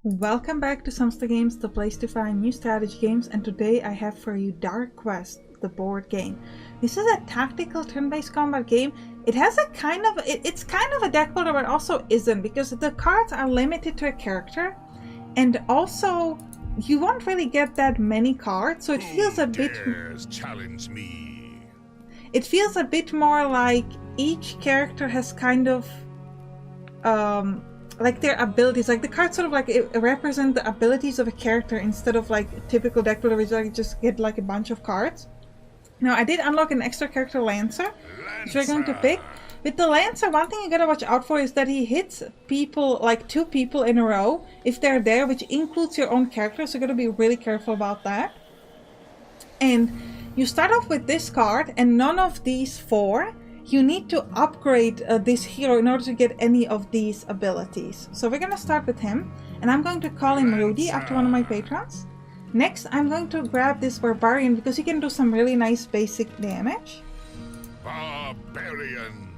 Welcome back to Sampstra Games, the place to find new strategy games, and today I have for you Dark Quest, the board game. This is a tactical turn-based combat game. It has a it's kind of a deck builder, but also isn't, because the cards are limited to a character, and also you won't really get that many cards, so it feels a bit... challenge me. It feels a bit more like each character has kind of... like their abilities, like the cards sort of like represent the abilities of a character instead of like typical deck builder, which I just get like a bunch of cards. Now I did unlock an extra character, Lancer, which we're going to pick. With the Lancer, one thing you gotta watch out for is that he hits people, like 2 people in a row, if they're there, which includes your own character, so you gotta be really careful about that. And you start off with this card, and none of these 4. You need to upgrade this hero in order to get any of these abilities. So we're going to start with him, and I'm going to call him Rudy after one of my patrons. Next, I'm going to grab this Barbarian because he can do some really nice basic damage. Barbarian.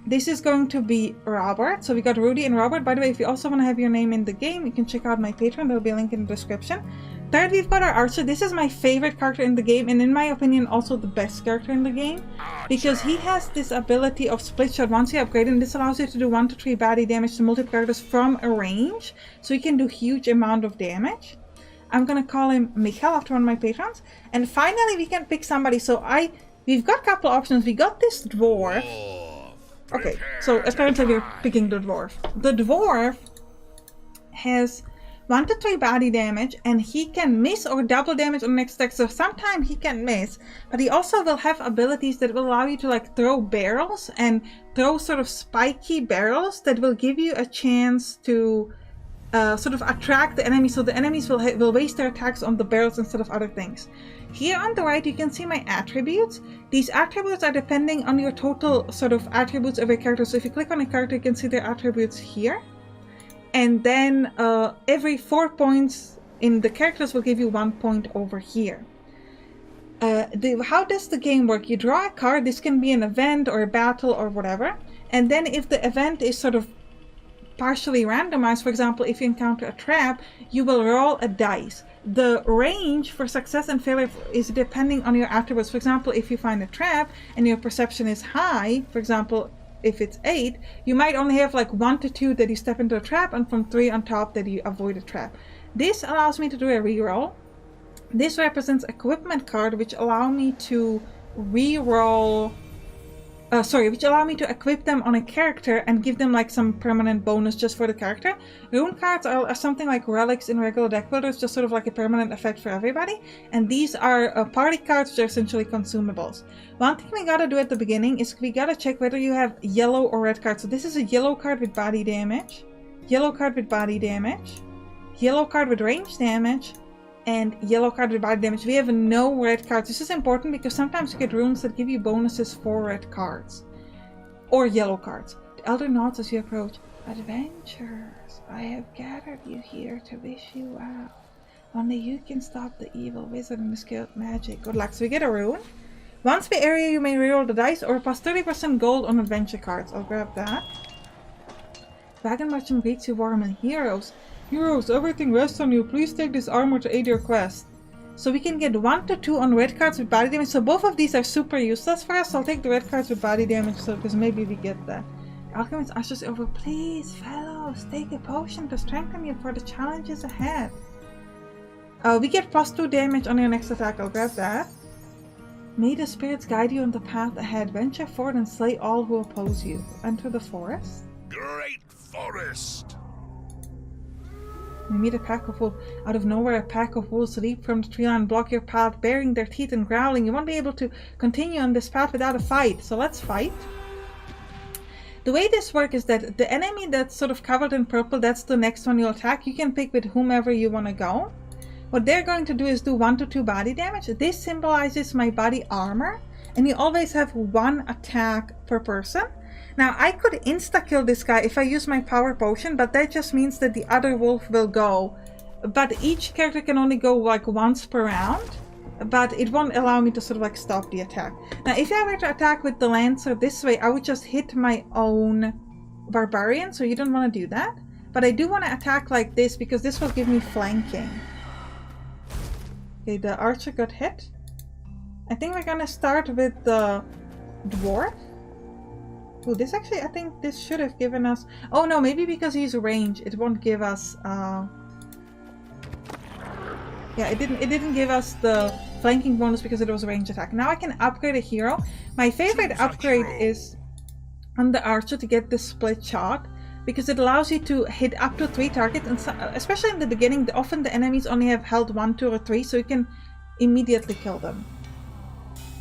This is going to be Robert. So we got Rudy and Robert. By the way, if you also want to have your name in the game, you can check out my Patreon. There will be a link in the description. Third, we've got our Archer. This is my favorite character in the game, and in my opinion also the best character in the game, because he has this ability of split shot. Once you upgrade him, this allows you to do 1 to 3 baddie damage to multiple characters from a range, so he can do huge amount of damage. I'm gonna call him Michael after one of my patrons. And finally we can pick somebody. So we've got a couple options. We got this dwarf. Okay, so apparently we're picking the dwarf. The dwarf has 1 to 3 body damage, and he can miss or double damage on the next attack. So sometimes he can miss, but he also will have abilities that will allow you to like throw barrels and throw sort of spiky barrels that will give you a chance to sort of attract the enemy, so the enemies will waste their attacks on the barrels instead of other things. Here on the right you can see my attributes. These attributes are depending on your total sort of attributes of your character. So if you click on a character, you can see their attributes here. And then every 4 points in the characters will give you 1 point over here. How does the game work? You draw a card. This can be an event or a battle or whatever. And then if the event is sort of partially randomized, for example, if you encounter a trap, you will roll a dice. The range for success and failure is depending on your attributes. For example, if you find a trap and your perception is high, for example, if it's 8, you might only have like 1 to 2 that you step into a trap, and from 3 on top that you avoid a trap. This allows me to do a reroll. This represents equipment card, which allow me to reroll, which allow me to equip them on a character and give them like some permanent bonus just for the character. Rune cards are something like relics in regular deck builders, just sort of like a permanent effect for everybody. And these are party cards, which are essentially consumables. One thing we gotta do at the beginning is we gotta check whether you have yellow or red cards. So this is a yellow card with body damage, yellow card with body damage, yellow card with range damage, and yellow card with body damage. We have no red cards. This is important because sometimes you get runes that give you bonuses for red cards or yellow cards. The elder nods as you approach. Adventurers, I have gathered you here to wish you well. Only you can stop the evil wizard and the skilled magic. Good luck. So we get a rune. Once per area you may reroll the dice or plus 30% gold on adventure cards. I'll grab that. Wagon merchant greets you warmly. Heroes, everything rests on you. Please take this armor to aid your quest. So we can get 1 to 2 on red cards with body damage. So both of these are super useless for us. I'll take the red cards with body damage, so because maybe we get that. Alchemist ushers over. Please, fellows, take a potion to strengthen you for the challenges ahead. We get plus 2 damage on your next attack. I'll grab that. May the spirits guide you on the path ahead. Venture forward and slay all who oppose you. Enter the forest. Great forest. You meet a pack of wolves. Out of nowhere, a pack of wolves leap from the tree line and block your path, baring their teeth and growling. You won't be able to continue on this path without a fight, so let's fight. The way this works is that the enemy that's sort of covered in purple, that's the next one you'll attack. You can pick with whomever you want to go. What they're going to do is do 1 to 2 body damage. This symbolizes my body armor, and you always have 1 attack per person. Now, I could insta-kill this guy if I use my power potion, but that just means that the other wolf will go. But each character can only go like once per round, but it won't allow me to sort of like stop the attack. Now, if I were to attack with the Lancer this way, I would just hit my own Barbarian, so you don't want to do that. But I do want to attack like this because this will give me flanking. Okay, the archer got hit. I think we're gonna start with the dwarf. Oh, this actually, I think this should have given us... Oh no, maybe because he's range, it won't give us... Yeah, it didn't give us the flanking bonus because it was a range attack. Now I can upgrade a hero. My favorite upgrade is on the archer to get the split shot, because it allows you to hit up to 3 targets, and so, especially in the beginning, often the enemies only have held 1, 2, or 3, so you can immediately kill them.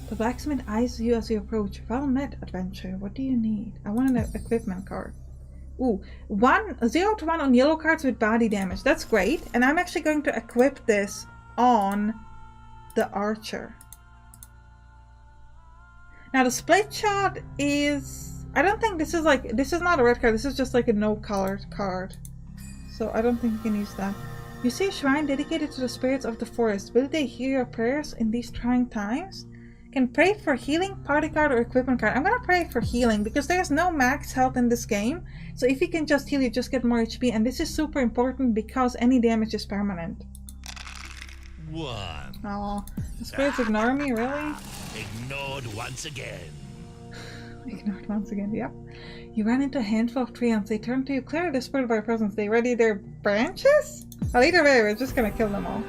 The blacksmith eyes you as you approach. Well met, adventurer. What do you need? I want an equipment card. Ooh, 0 to 1 on yellow cards with body damage. That's great. And I'm actually going to equip this on the archer. Now the split shot is... I don't think this is like... This is not a red card. This is just like a no colored card. So I don't think you can use that. You see a shrine dedicated to the spirits of the forest. Will they hear your prayers in these trying times? Can pray for healing, party card, or equipment card. I'm gonna pray for healing because there's no max health in this game. So if you can just heal, you just get more HP, and this is super important because any damage is permanent. 1. Oh, the spirits ignore me, really? Ignored once again. Ignored once again, yep. You ran into a handful of treants. They turned to you, clear the spirit by your presence. They ready their branches? Well, either way, we're just gonna kill them all.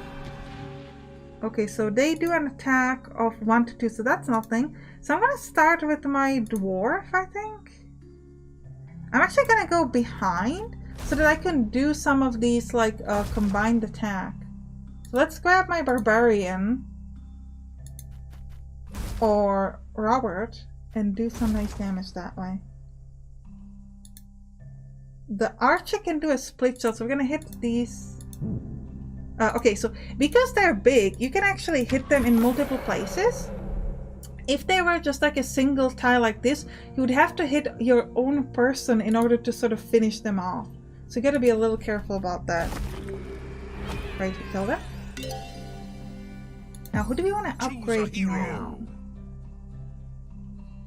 Okay, so they do an attack of 1 to 2, so that's nothing. So I'm gonna start with my dwarf, I think. I'm actually gonna go behind so that I can do some of these like combined attack. So let's grab my barbarian or Robert and do some nice damage that way. The archer can do a split shot, so we're gonna hit these. Okay, so because they're big, you can actually hit them in multiple places. If they were just like a single tile like this, you would have to hit your own person in order to sort of finish them off. So you gotta be a little careful about that. Right, we killed them. Now, who do we want to upgrade now?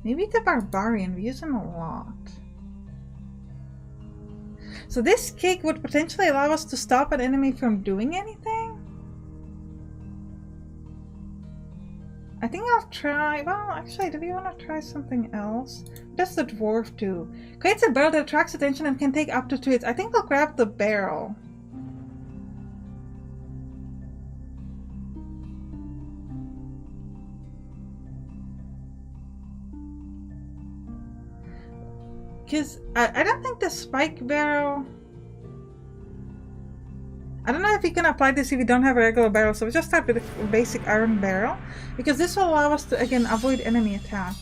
Maybe the barbarian. We use him a lot. So this kick would potentially allow us to stop an enemy from doing anything. I think I'll try... Well, actually, do we want to try something else? That's the dwarf too. Creates a barrel that attracts attention and can take up to 2 hits. I think I'll grab the barrel. Because I don't think the spike barrel... I don't know if you can apply this if you don't have a regular barrel, so we just start with a basic iron barrel, because this will allow us to, again, avoid enemy attack.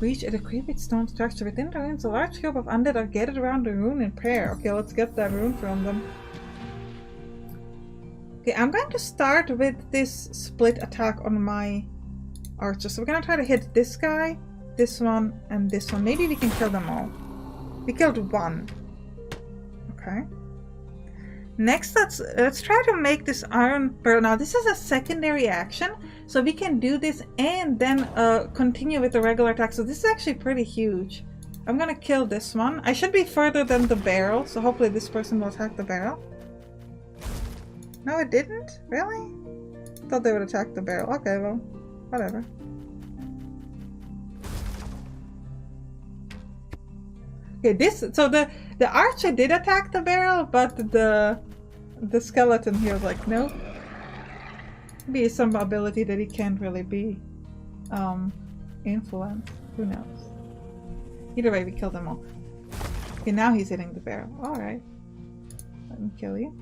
Reach a decrepit stone structure. Within the ruins, a large group of undead are gathered around the rune in prayer. Okay, let's get that rune from them. Okay, I'm going to start with this split attack on my archer. So we're going to try to hit this guy, this one, and this one. Maybe we can kill them all. We killed 1. Okay. Next, let's try to make this iron barrel. Now, this is a secondary action, so we can do this and then continue with the regular attack. So this is actually pretty huge. I'm gonna kill this one. I should be further than the barrel, so hopefully this person will attack the barrel. No, it didn't? Really? Thought they would attack the barrel. Okay, well, whatever. Okay, so the archer did attack the barrel, but the skeleton here was like, nope. Maybe some ability that he can't really be influenced. Who knows? Either way, we killed them all. Okay, now he's hitting the barrel. Alright. Let me kill you.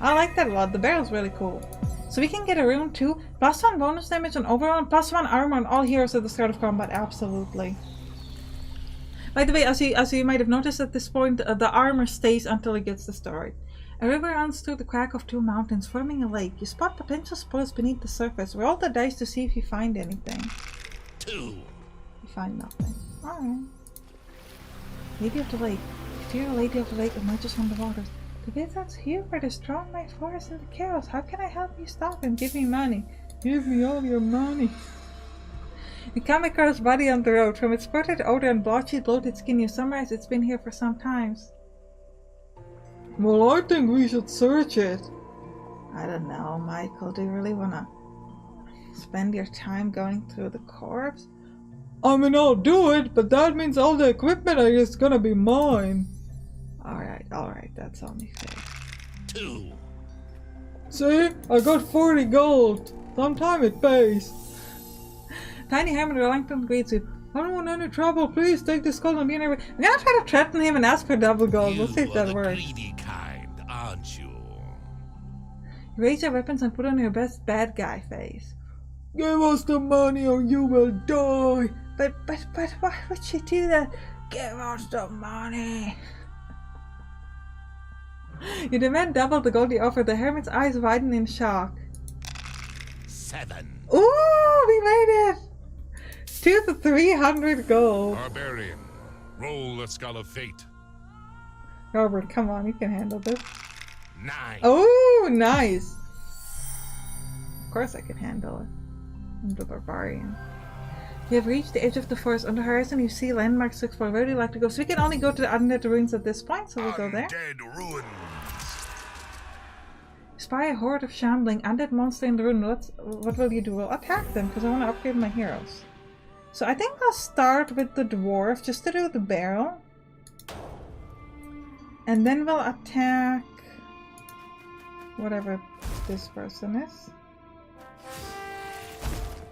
I like that a lot. The barrel's really cool. So we can get a rune too. +1 bonus damage on overall, and +1 armor on all heroes at the start of combat. Absolutely. By the way, as you might have noticed at this point, the armor stays until it gets destroyed. A river runs through the crack of 2 mountains, forming a lake. You spot potential spoils beneath the surface. Roll the dice to see if you find anything. 2. You find nothing. Alright. Lady of the Lake. Dear Lady of the Lake, emerges from the waters. The wizards here are destroying my forest in the chaos. How can I help you stop him? Give me money. Give me all your money. You come across body on the road. From its spurted odor and blotchy, bloated skin, you summarize it's been here for some times. Well, I think we should search it. I don't know, Michael. Do you really want to spend your time going through the corpse? I mean, I'll do it, but that means all the equipment is gonna be mine. Alright, that's only fair. 2. See? I got 40 gold. Sometime it pays. Tiny Hermit reluctantly greets you. I don't want any trouble. Please take this gold and be in every... I'm gonna try to threaten him and ask for double gold. We'll see if that works. Greedy kind, aren't you? Raise your weapons and put on your best bad guy face. Give us the money or you will die. But why would she do that? Give us the money. You demand double the gold you offer. The hermit's eyes widen in shock. 7. Ooh, we made it! 2 to 300 gold. Barbarian, roll the skull of fate. Robert, come on, you can handle this. 9. Oh, nice. Of course I can handle it. I'm the barbarian. You have reached the edge of the forest. On the horizon you see landmarks to explore. Where would you like to go? So we can only go to the undead ruins at this point, so we'll go there. Undead ruins. Spy a horde of shambling undead monster in the ruin. What will you do? We'll attack them, because I want to upgrade my heroes. So I think I'll start with the dwarf, just to do the barrel. And then we'll attack... whatever this person is.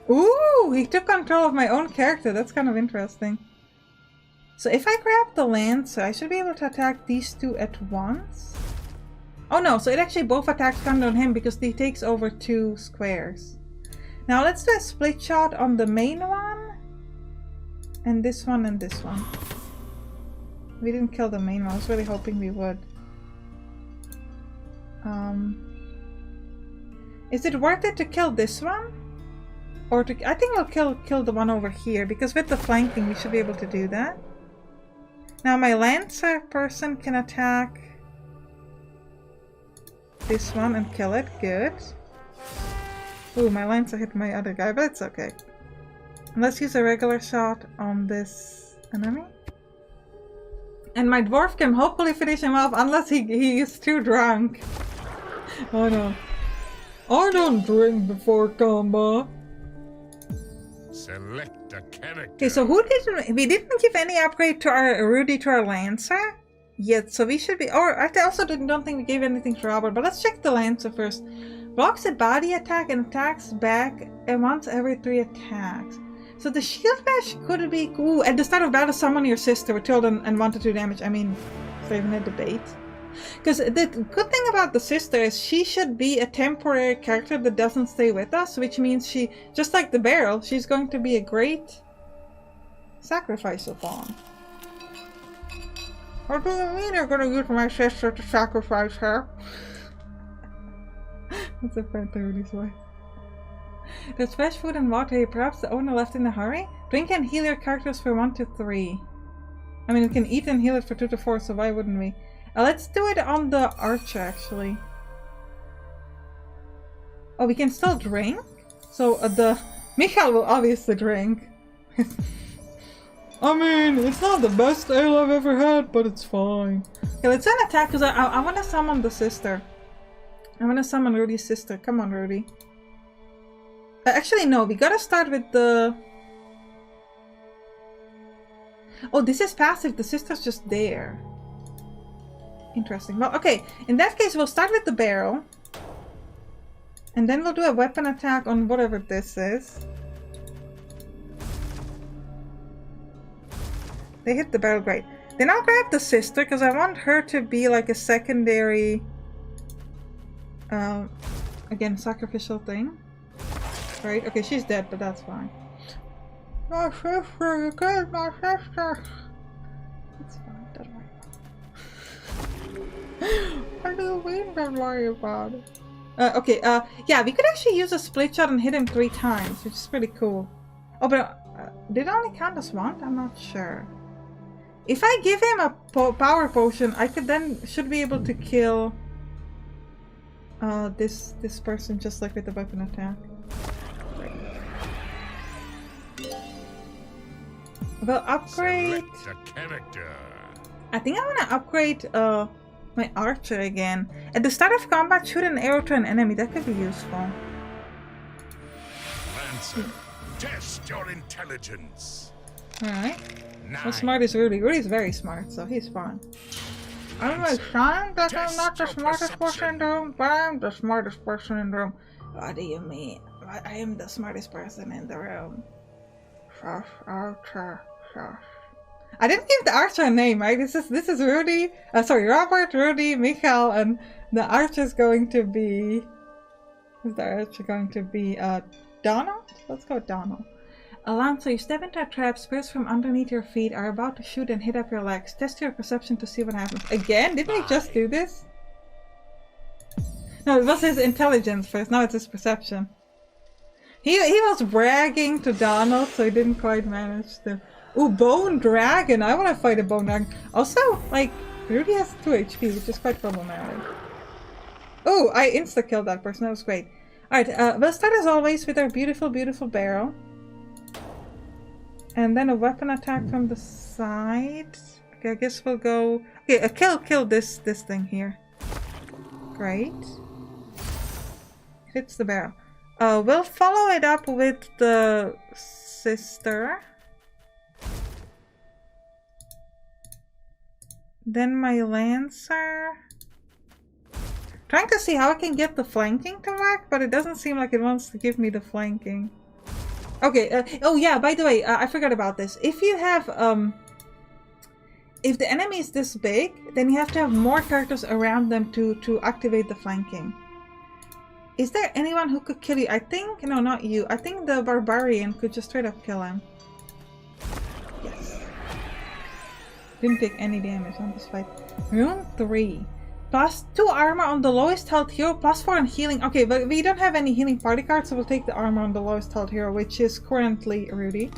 Ooh, he took control of my own character. That's kind of interesting. So if I grab the lancer, I should be able to attack these two at once. Oh no, so it actually both attacks come on him because he takes over 2 squares. Now let's do a split shot on the main one. And this one and this one. We didn't kill the main one. I was really hoping we would. Is it worth it to kill this one? Or to... I think we'll kill the one over here, because with the flanking we should be able to do that. Now my lancer person can attack this one and kill it. Good. Ooh, my lancer hit my other guy, but it's okay. And let's use a regular shot on this enemy. And my dwarf can hopefully finish him off, unless he is too drunk. Oh no. I don't drink before combat. Select a character. Okay, so we didn't give any upgrade to our Rudy to our Lancer yet, so we should be, or I also don't think we gave anything to Robert, but let's check the Lancer first. Blocks a body attack and attacks back and once every 3 attacks. So the shield bash could be cool. At the start of battle, summon your sister with 2 and 1 to 2 damage. I mean, it's not even a debate. Because the good thing about the sister is she should be a temporary character that doesn't stay with us, which means she, just like the barrel, she's going to be a great sacrifice upon. What do you mean you're going to use my sister to sacrifice her? That's a Rudy's way. There's fresh food and water here. Perhaps the owner left in a hurry? Drink and heal your characters for 1 to 3. I mean, we can eat and heal it for 2 to 4, so why wouldn't we? Let's do it on the archer, actually. Oh, we can still drink? So, Michael will obviously drink. I mean, it's not the best ale I've ever had, but it's fine. Okay, let's send attack, because I want to summon the sister. I want to summon Rudy's sister. Come on, Rudy. Actually, no, we gotta start with the... Oh, this is passive. The sister's just there. Interesting. Well, okay. In that case, we'll start with the barrel. And then we'll do a weapon attack on whatever this is. They hit the barrel, great. Then I'll grab the sister, because I want her to be like a secondary... again, sacrificial thing. Right? Okay, she's dead, but that's fine. My sister, you killed my sister! It's fine, don't worry. What do you mean, don't worry about it? Okay, yeah, we could actually use a split shot and hit him 3 times, which is pretty cool. Oh, but did it only count as 1? I'm not sure. If I give him a power potion, I could then, should be able to kill this person just like with the weapon attack. we'll upgrade. Select a character. I think I want to upgrade my archer again. At the start of combat, shoot an arrow to an enemy. That could be useful. Lancer, test your intelligence. Alright. 9. How smart is Rudy? Rudy's very smart, so he's fine. I'm not saying that I'm not the smartest person in the room, but I'm the smartest person in the room. What do you mean? I am the smartest person in the room. Shush, archer, shush. I didn't give the archer a name, right? This is Rudy. Sorry, Robert, Rudy, Michael, and the archer is going to be. Who's the archer going to be? Donald. Let's go with Donald. Alonso, you step into a trap. Spirits from underneath your feet are about to shoot and hit up your legs. Test your perception to see what happens. Again? Didn't we just do this? No, it was his intelligence first. Now it's his perception. He was bragging to Donald, so he didn't quite manage to. Ooh, Bone Dragon. I want to fight a Bone Dragon. Also, like, Rudy has 2 HP, which is quite problematic. Oh, I insta-killed that person. That was great. Alright, we'll start as always with our beautiful, beautiful barrel. And then a weapon attack from the side. Okay, I guess we'll go... Okay, kill this thing here. Great. Hits the barrel. We'll follow it up with the sister. Then my lancer. Trying to see how I can get the flanking to work, but it doesn't seem like it wants to give me the flanking. Okay, oh yeah, by the way, I forgot about this. If you have, if the enemy is this big, then you have to have more characters around them to activate the flanking. Is there anyone who could kill you? I think, no, not you. I think the barbarian could just straight up kill him. Yes. Didn't take any damage on this fight. Rune 3. +2 armor on the lowest health hero, +4 on healing. Okay, but we don't have any healing party cards, so we'll take the armor on the lowest health hero, which is currently Rudy.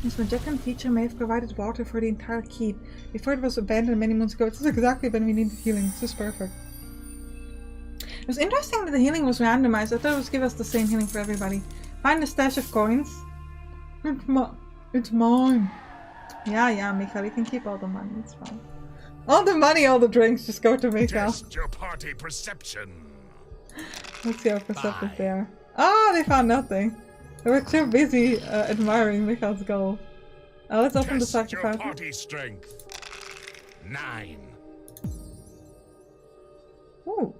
This Majekan teacher may have provided water for the entire keep. Before it was abandoned many months ago, this is exactly when we needed healing. This is perfect. It was interesting that the healing was randomized. I thought it would give us the same healing for everybody. Find a stash of coins. It's mine. Yeah, Mikhail, you can keep all the money. It's fine. All the money, all the drinks, just go to Mikhail. Test your party perception. Let's see how perceptive they are. Oh, they found nothing. They were too busy admiring Mikhail's gold. Let's open the sacrifice. Your party strength. 9. Ooh.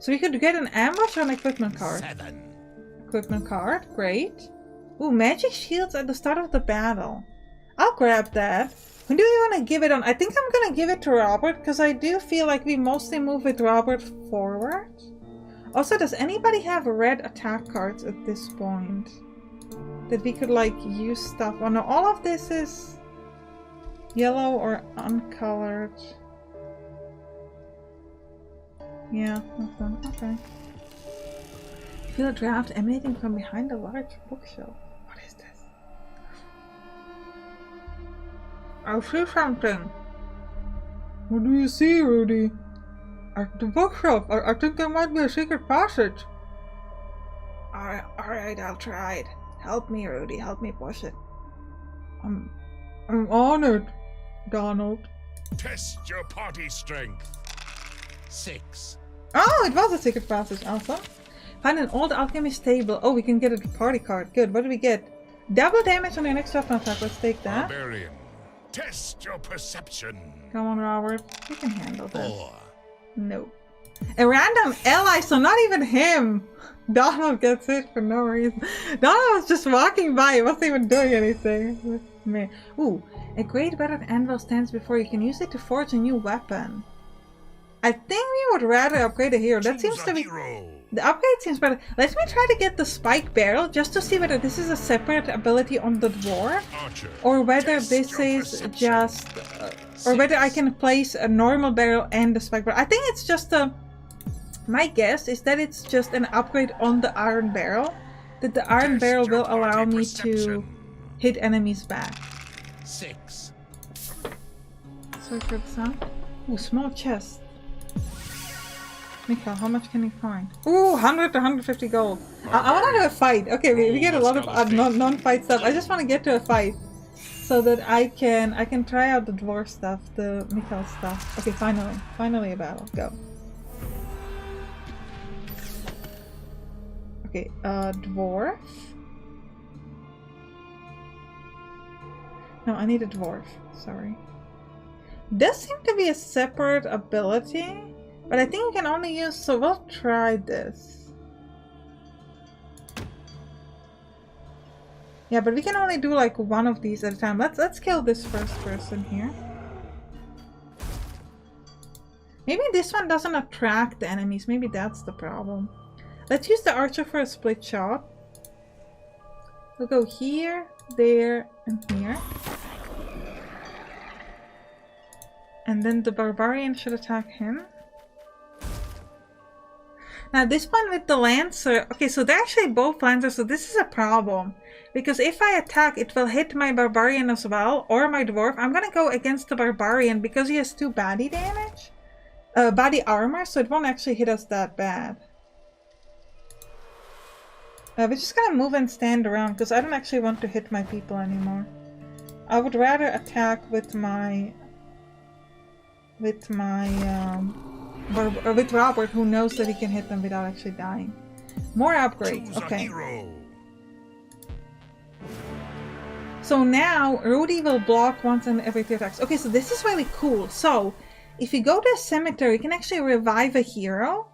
So we could get an ambush or an equipment card. 7. Equipment card, great. Ooh, magic shields at the start of the battle. I'll grab that. Who do we want to give it on? I think I'm gonna give it to Robert, because I do feel like we mostly move with Robert forward. Also, does anybody have red attack cards at this point? That we could, like, use stuff on? No, all of this is yellow or uncolored. Yeah, nothing. Okay. Feel a draft emanating from behind a large bookshelf. What is this? I see something. What do you see, Rudy? At the bookshelf. I think there might be a secret passage. Alright, I'll try it. Help me, Rudy. Help me push it. I'm honored, Donald. Test your party strength. 6. Oh, it was a secret passage. Awesome. Find an old alchemist table. Oh, we can get a party card. Good. What do we get? Double damage on your next weapon attack. Let's take that. Barbarian, test your perception. Come on, Robert. You can handle this. 4. No. A random ally, so not even him. Donald gets it for no reason. Donald was just walking by. He wasn't even doing anything. Man. Ooh. A great battered anvil stands before you. Can use it to forge a new weapon. I think we would rather upgrade a hero. That seems to be... The upgrade seems better. Let me try to get the spike barrel just to see whether this is a separate ability on the dwarf. Or whether this is just... or whether I can place a normal barrel and the spike barrel. I think it's just a... My guess is that it's just an upgrade on the iron barrel. That the iron barrel will allow me to hit enemies back. 6. Sorry for the sound. Ooh, small chest. Mikhail, how much can you find? Ooh, 100 to 150 gold. I want to do a fight. Okay, we get a lot of non-fight stuff. I just want to get to a fight so that I can try out the dwarf stuff, the Mikhail stuff. Okay, finally a battle. Go. Okay, dwarf. No, I need a dwarf. Sorry. Does seem to be a separate ability. But I think you can only use, so we'll try this. Yeah, but we can only do like one of these at a time. Let's kill this first person here. Maybe this one doesn't attract the enemies. Maybe that's the problem. Let's use the archer for a split shot. We'll go here, there, and here. And then the barbarian should attack him. Now this one with the lancer, okay, so they're actually both lancers, so this is a problem. Because if I attack, it will hit my barbarian as well, or my dwarf. I'm gonna go against the barbarian because he has 2 body damage. Body armor, so it won't actually hit us that bad. We're just gonna move and stand around because I don't actually want to hit my people anymore. I would rather attack with Robert, who knows that he can hit them without actually dying. More upgrades. Okay. So now Rudy will block once and every 3 attacks. Okay, so this is really cool. So if you go to a cemetery, you can actually revive a hero.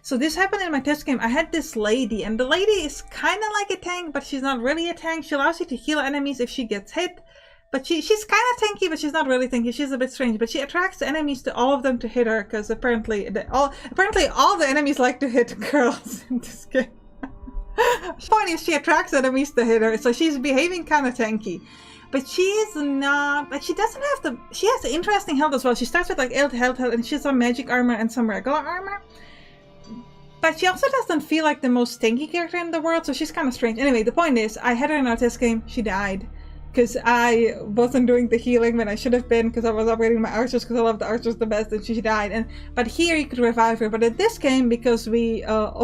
So this happened in my test game. I had this lady, and the lady is kind of like a tank, but she's not really a tank. She allows you to heal enemies if she gets hit. But she's kind of tanky, but she's not really tanky. She's a bit strange. But she attracts the enemies to all of them to hit her, because apparently all the enemies like to hit girls in this game. The point is, she attracts enemies to hit her, so she's behaving kind of tanky. But she's not, like, she doesn't have the, she has interesting health as well. She starts with like 8 health, and she's some magic armor and some regular armor. But she also doesn't feel like the most tanky character in the world, so she's kind of strange. Anyway, the point is, I had her in our test game, she died. Because I wasn't doing the healing when I should have been, because I was upgrading my archers, because I love the archers the best, and she died. But here you could revive her. But at this game, because we kind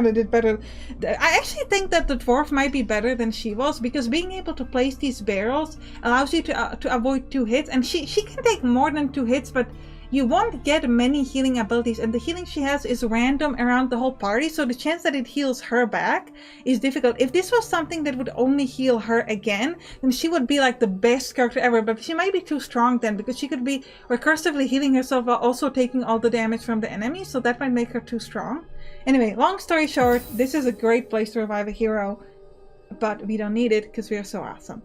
of did better, I actually think that the dwarf might be better than she was, because being able to place these barrels allows you to avoid 2 hits, and she can take more than 2 hits, but you won't get many healing abilities, and the healing she has is random around the whole party, so the chance that it heals her back is difficult. If this was something that would only heal her again, then she would be like the best character ever, but she might be too strong then, because she could be recursively healing herself while also taking all the damage from the enemy, so that might make her too strong. Anyway, long story short, this is a great place to revive a hero, but we don't need it because we are so awesome.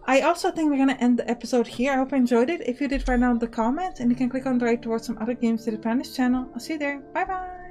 I also think we're going to end the episode here. I hope you enjoyed it. If you did, write down in the comments, and you can click on the right towards some other games that are on this channel. I'll see you there. Bye bye!